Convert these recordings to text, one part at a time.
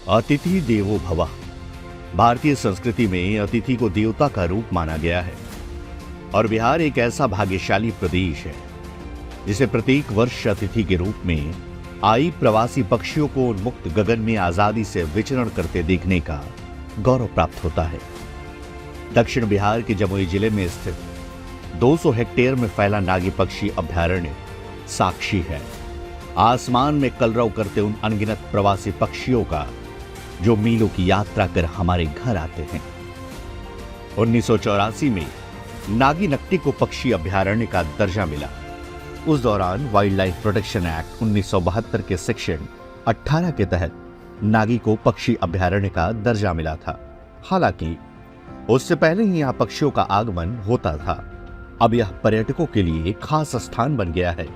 अतिथि देवो भव। भारतीय संस्कृति में अतिथि को देवता का रूप माना गया है और बिहार एक ऐसा भाग्यशाली प्रदेश है जिसे प्रत्येक वर्ष अतिथि के रूप में आई प्रवासी पक्षियों को उन्मुक्त गगन में आजादी से विचरण करते देखने का गौरव प्राप्त होता है। दक्षिण बिहार के जमुई जिले में स्थित 200 हेक्टेयर में फैला नागी पक्षी अभयारण्य साक्षी है आसमान में कलरव करते उन अनगिनत प्रवासी पक्षियों का जो मीलों की यात्रा कर हमारे घर आते हैं। 1984 में नागी नकटी को पक्षी अभयारण्य का दर्जा मिला। उस दौरान वाइल्ड लाइफ प्रोटेक्शन एक्ट 1972 के सेक्शन 18 के तहत नागी को पक्षी अभयारण्य का दर्जा मिला था। हालांकि उससे पहले ही यहाँ पक्षियों का आगमन होता था। अब यह पर्यटकों के लिए खास स्थान बन गया है।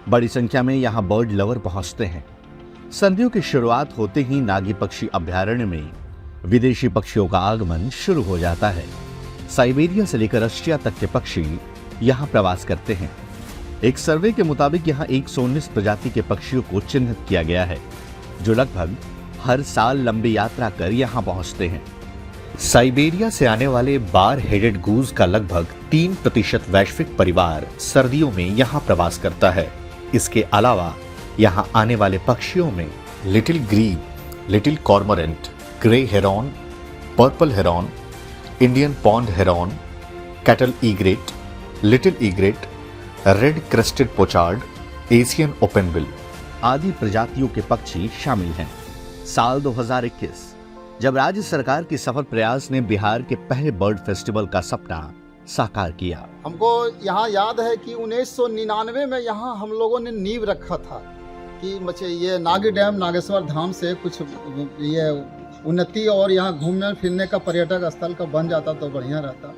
बड़ी संख्या में यहाँ बर्ड लवर पहुंचते हैं। सर्दियों की शुरुआत होते ही नागी पक्षी अभयारण्य में विदेशी पक्षियों का आगमन शुरू हो जाता है। साइबेरिया से लेकर रशिया तक के पक्षी यहाँ प्रवास करते हैं। एक सर्वे के मुताबिक यहाँ 119 प्रजाति के पक्षियों को चिन्हित किया गया है जो लगभग हर साल लंबी यात्रा कर यहाँ पहुंचते हैं। साइबेरिया से आने वाले बार हेडेड गूज का लगभग 3% वैश्विक परिवार सर्दियों में यहाँ प्रवास करता है। इसके अलावा यहाँ आने वाले पक्षियों में little grebe, little cormorant, grey heron, purple heron, Indian pond heron, cattle egret, little egret, red crested pochard, Asian openbill आदि प्रजातियों के पक्षी शामिल हैं। साल 2021 जब राज्य सरकार की सफल प्रयास ने बिहार के पहले बर्ड फेस्टिवल का सपना साकार किया। हमको यहाँ याद है कि 1999 में यहाँ हम लोगों ने नींव रखा था कि ये नागी डैम नागेश्वर धाम से कुछ ये उन्नति और यहाँ घूमने फिरने का पर्यटक स्थल का बन जाता तो बढ़िया रहता।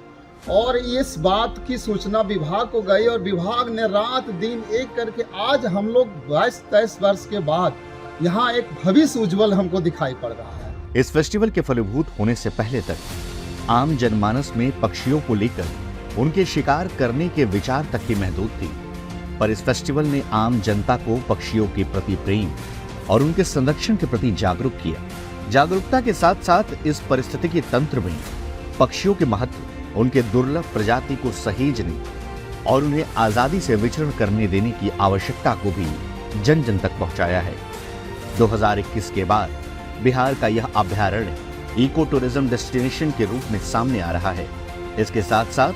और इस बात की सूचना विभाग को गई और विभाग ने रात दिन एक करके आज हम लोग 22-23 वर्ष के बाद यहाँ एक भविष्य उज्जवल हमको दिखाई पड़ रहा है। इस फेस्टिवल के फलीभूत होने से पहले तक आम जनमानस में पक्षियों को लेकर उनके शिकार करने के विचार तक की महदूद थी, पर इस फेस्टिवल ने आम जनता को पक्षियों के प्रति प्रेम और उनके संरक्षण के प्रति जागरूक किया। जागरूकता के साथ साथ इस परिस्थितिकी तंत्र में पक्षियों के महत्व, उनके दुर्लभ प्रजाति को सहेजने और उन्हें आजादी से विचरण करने देने की आवश्यकता को भी जन जन तक पहुंचाया है। 2021 के बाद बिहार का यह अभयारण्य इको टूरिज्म डेस्टिनेशन के रूप में सामने आ रहा है। इसके साथ साथ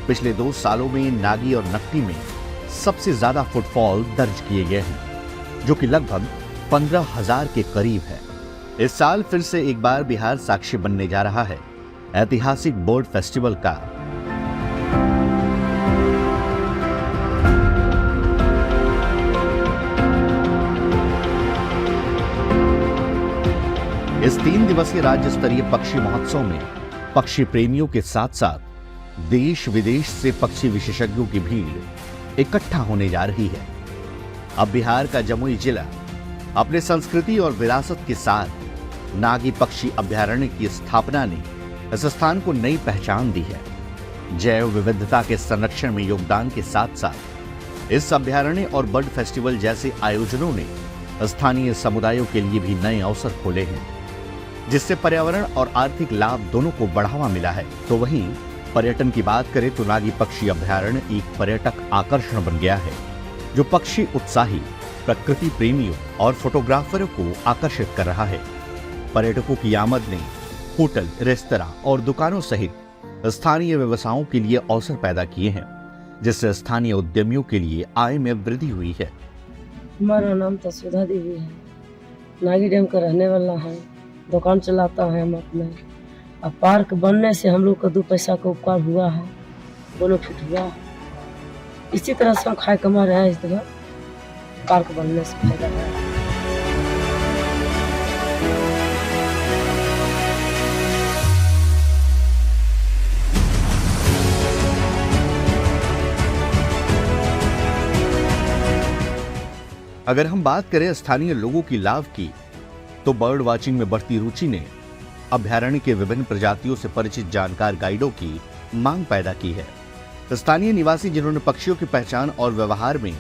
पिछले 2 सालों में नागी और नकटी में सबसे ज्यादा फुटफॉल दर्ज किए गए हैं जो कि लगभग 15,000 के करीब है। इस साल फिर से एक बार बिहार साक्षी बनने जा रहा है ऐतिहासिक बर्ड फेस्टिवल का। इस 3 दिवसीय राज्य स्तरीय पक्षी महोत्सव में पक्षी प्रेमियों के साथ साथ देश विदेश से पक्षी विशेषज्ञों की भीड़ इकट्ठा होने जा रही है। अब बिहार का जमुई जिला अपने संस्कृति और विरासत के साथ नागी पक्षी अभयारण्य की स्थापना ने इस स्थान को नई पहचान दी है। जैव विविधता के संरक्षण में योगदान के साथ साथ इस अभयारण्य और बर्ड फेस्टिवल जैसे आयोजनों ने स्थानीय समुदायों के लिए भी नए अवसर खोले हैं, जिससे पर्यावरण और आर्थिक लाभ दोनों को बढ़ावा मिला है। तो वहीं पर्यटन की बात करें तो नागी पक्षी अभयारण्य एक पर्यटक आकर्षण बन गया है जो पक्षी उत्साही, प्रकृति प्रेमियों और फोटोग्राफरों को आकर्षित कर रहा है। पर्यटकों की आमद ने होटल, रेस्तरां और दुकानों सहित स्थानीय व्यवसायों के लिए अवसर पैदा किए हैं, जिससे स्थानीय उद्यमियों के लिए आय में वृद्धि हुई है। हमारा नाम तो सुधा देवी है, नागी डैम का रहने वाला है, दुकान चलाता है हम अपने। अब पार्क बनने से हम लोग का 2 पैसा का उपकार हुआ है, बेनिफिट हुआ है। इसी तरह से हम खाए कमा रहे हैं। इस तरह पार्क बनने से फायदा है। अगर हम बात करें स्थानीय लोगों की लाभ की, तो बर्ड वॉचिंग में बढ़ती रुचि ने अभयारण्य के विभिन्न प्रजातियों से परिचित जानकार गाइडों की मांग पैदा की है। स्थानीय निवासी जिन्होंने पक्षियों की पहचान और व्यवहार में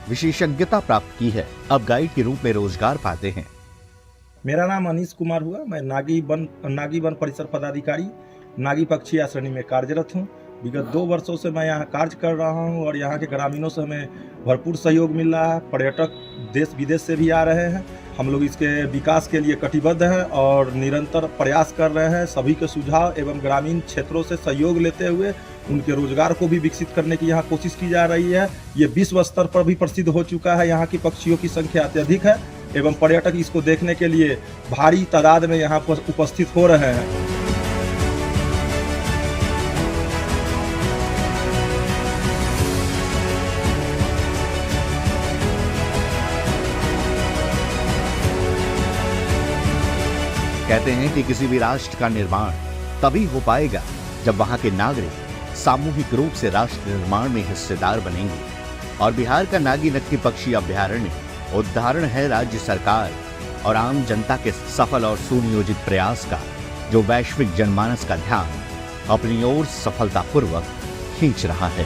विशेषज्ञता प्राप्त की है, अब गाइड के रूप में रोजगार पाते हैं। मेरा नाम अनीश कुमार हुआ। मैं नागी वन परिसर पदाधिकारी नागी पक्षी श्रेणी में कार्यरत हूँ। विगत 2 वर्षों से मैं यहाँ कार्य कर रहा हूँ और यहाँ के ग्रामीणों से हमें भरपूर सहयोग मिल रहा है। पर्यटक देश विदेश से भी आ रहे हैं। हम लोग इसके विकास के लिए कटिबद्ध हैं और निरंतर प्रयास कर रहे हैं। सभी के सुझाव एवं ग्रामीण क्षेत्रों से सहयोग लेते हुए उनके रोजगार को भी विकसित करने की यहाँ कोशिश की जा रही है। ये विश्व स्तर पर भी प्रसिद्ध हो चुका है। यहाँ की पक्षियों की संख्या अत्यधिक है एवं पर्यटक इसको देखने के लिए भारी तादाद में यहाँ पर उपस्थित हो रहे हैं। कहते हैं कि किसी भी राष्ट्र का निर्माण तभी हो पाएगा जब वहां के नागरिक सामूहिक रूप से राष्ट्र निर्माण में हिस्सेदार बनेंगे। और बिहार का नागी नक्टी पक्षी अभ्यारण्य उदाहरण है राज्य सरकार और आम जनता के सफल और सुनियोजित प्रयास का, जो वैश्विक जनमानस का ध्यान अपनी ओर सफलतापूर्वक खींच रहा है।